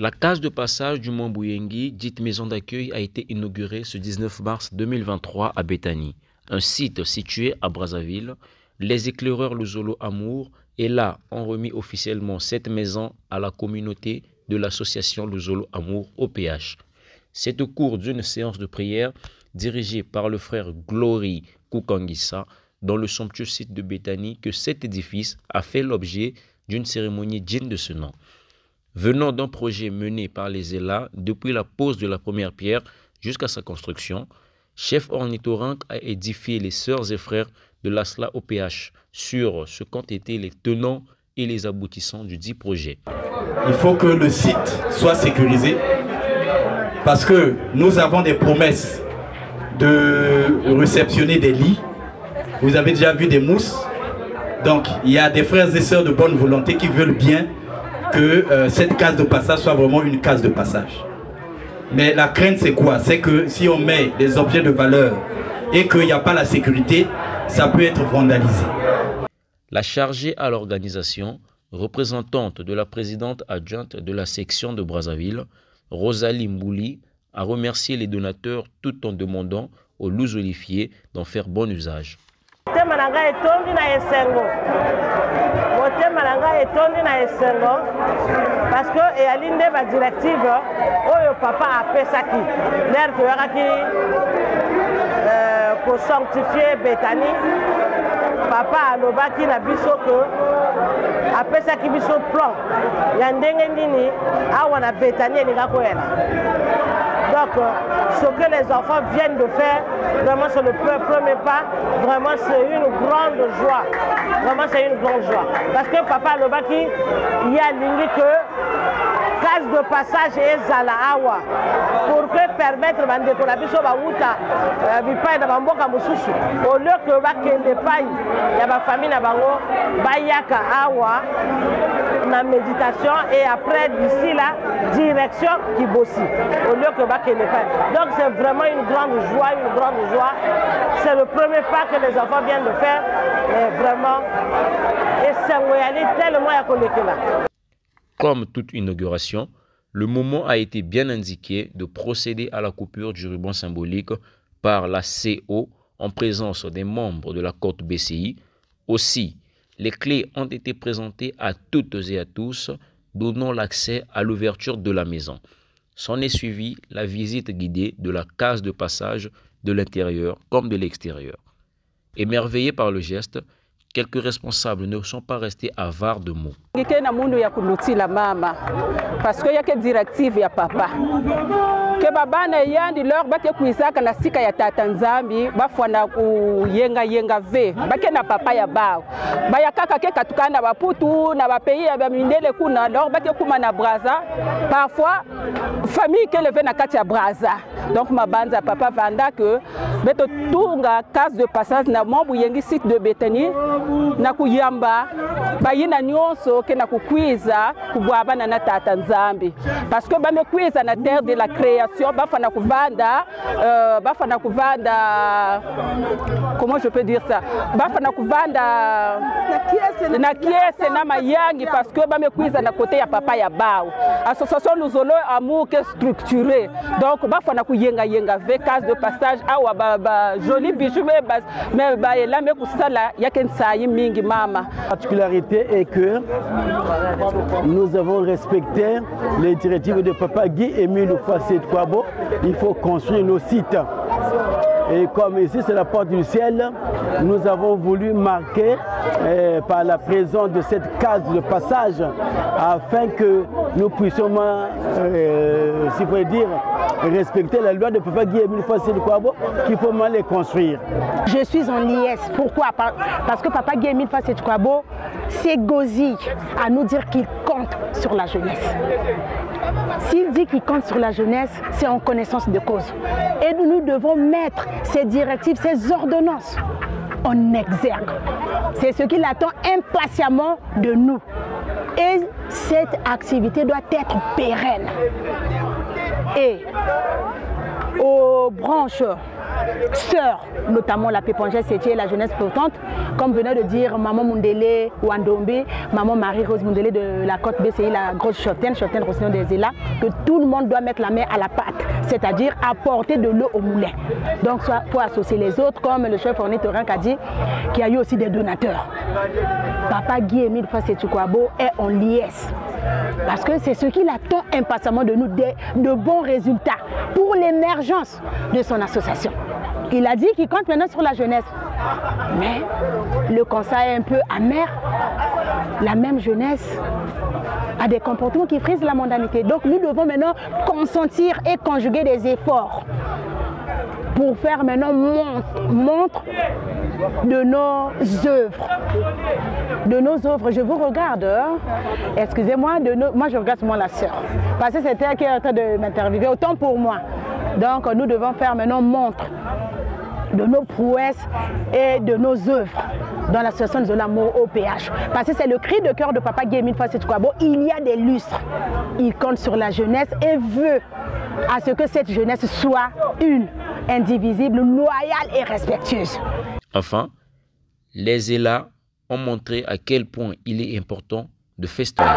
La case de passage du Mont Bouyengi, dite maison d'accueil, a été inaugurée ce 19 mars 2023 à Béthanie, un site situé à Brazzaville. Les éclaireurs Luzolo Amour et là ont remis officiellement cette maison à la communauté de l'association Luzolo Amour OPH. C'est au cours d'une séance de prière dirigée par le frère Glory Koukangissa dans le somptueux site de Béthanie que cet édifice a fait l'objet d'une cérémonie digne de ce nom. Venant d'un projet mené par les Zélas depuis la pose de la première pierre jusqu'à sa construction, chef ornithorynque a édifié les sœurs et frères de l'ASLA OPH sur ce qu'ont été les tenants et les aboutissants du dit projet. Il faut que le site soit sécurisé parce que nous avons des promesses de réceptionner des lits. Vous avez déjà vu des mousses. Donc il y a des frères et sœurs de bonne volonté qui veulent bien que cette case de passage soit vraiment une case de passage. Mais la crainte c'est quoi? C'est que si on met des objets de valeur et qu'il n'y a pas la sécurité, ça peut être vandalisé. La chargée à l'organisation, représentante de la présidente adjointe de la section de Brazzaville, Rosalie Mbouli, a remercié les donateurs tout en demandant aux Luzolifiés d'en faire bon usage. Parce que et à l'une des directives, oh papa a fait ça qui l'air pour sanctifier Béthanie. Papa a lobaki na biso que après ça qui biso plan ya ndenge nini awa na Béthanie ni kakoela. Donc ce que les enfants viennent de faire, vraiment c'est le premier pas, vraiment c'est une grande joie. Vraiment c'est une grande joie. Parce que papa lobaki il y a l'idée que case de passage et zala awa pour que permettre bandeko na biso bauta bipai na bamboka mususu au lieu que bakende pai ya ba famille na bango bayaka awa na méditation et après d'ici là direction Kibosi au lieu que bakende pai. Donc c'est vraiment une grande joie, c'est le premier pas que les enfants viennent de faire et vraiment et c'est tellement ya kolekela. Comme toute inauguration, le moment a été bien indiqué de procéder à la coupure du ruban symbolique par la CO en présence des membres de la cote BCI. Aussi, les clés ont été présentées à toutes et à tous, donnant l'accès à l'ouverture de la maison. S'en est suivi la visite guidée de la case de passage de l'intérieur comme de l'extérieur. Émerveillés par le geste, quelques responsables ne sont pas restés avares de mots. Parce qu'il y a que directive ya papa. Que baba na yandi leur bake kuisaka na sika ya tata nzambi bafwana ku yenga ve bake na papa ya bao baya kaka ke katukana baputu na ba pays ya mindele kuna donc bake kuma na Brazza parfois famille que levé na kati ya Brazza donc mabanza papa vanda que beto tunga case de passage na Mont Bouyengi site de Béthanie na kuyamba bayina nyonso ke na kukwiza kubwaba na tata nzambi parce que ba me kwiza na terre de la création bafana kuvanda comment je peux dire ça bafana kuvanda na kiese na mayangi parce que ba me kwiza na côté ya papa ya bao association Luzolo Amour que structuré donc bafana kuyenga ve case de passage awa ba joli bijou mais ba la me kusala yakensayi mingi mama. La particularité est que nous avons respecté les directives de Papa Guy Émile Kwabo. Il faut construire nos sites. Et comme ici c'est la porte du ciel, nous avons voulu marquer par la présence de cette case de passage afin que nous puissions, si vous voulez dire, respecter la loi de Papa Guy Émile Kwabo, qu'il faut mal les construire. Je suis en liesse. Pourquoi? Parce que Papa Guy Émile Kwabo s'égosille à nous dire qu'il compte sur la jeunesse. S'il dit qu'il compte sur la jeunesse, c'est en connaissance de cause. Et nous devons mettre ces directives, ces ordonnances en exergue. C'est ce qu'il attend impatiemment de nous. Et cette activité doit être pérenne. Et aux branches sœurs, notamment la Pépangère Sétier et la jeunesse portante, comme venait de dire Maman Mundele Wandombe, Maman Marie-Rose Mundele de la Côte BCI, la grosse Choptaine Roussillon des Zélas, que tout le monde doit mettre la main à la pâte, c'est-à-dire apporter de l'eau au moulin. Donc, soit pour associer les autres, comme le chef ornithorynque a dit, qu'il y a eu aussi des donateurs. Papa Guy-Émile Fasset-Tukwabo est en liesse. Parce que c'est ce qu'il attend impatiemment de nous, de bons résultats pour l'émergence de son association. Il a dit qu'il compte maintenant sur la jeunesse. Mais le constat est un peu amer. La même jeunesse a des comportements qui frisent la mondanité. Donc nous devons maintenant consentir et conjuguer des efforts pour faire maintenant montre de nos œuvres. De nos œuvres, je vous regarde, hein? Excusez-moi, moi je regarde seulement la sœur. Parce que c'est elle qui est en train de m'interviewer, autant pour moi. Donc nous devons faire maintenant montre de nos prouesses et de nos œuvres dans l'association de l'amour au PH. Parce que c'est le cri de cœur de Papa Guy-Émile Fasset-Tukwabo. Il y a des lustres. Il compte sur la jeunesse et veut à ce que cette jeunesse soit une, indivisible, loyale et respectueuse. Enfin, les élats ont montré à quel point il est important de festoyer.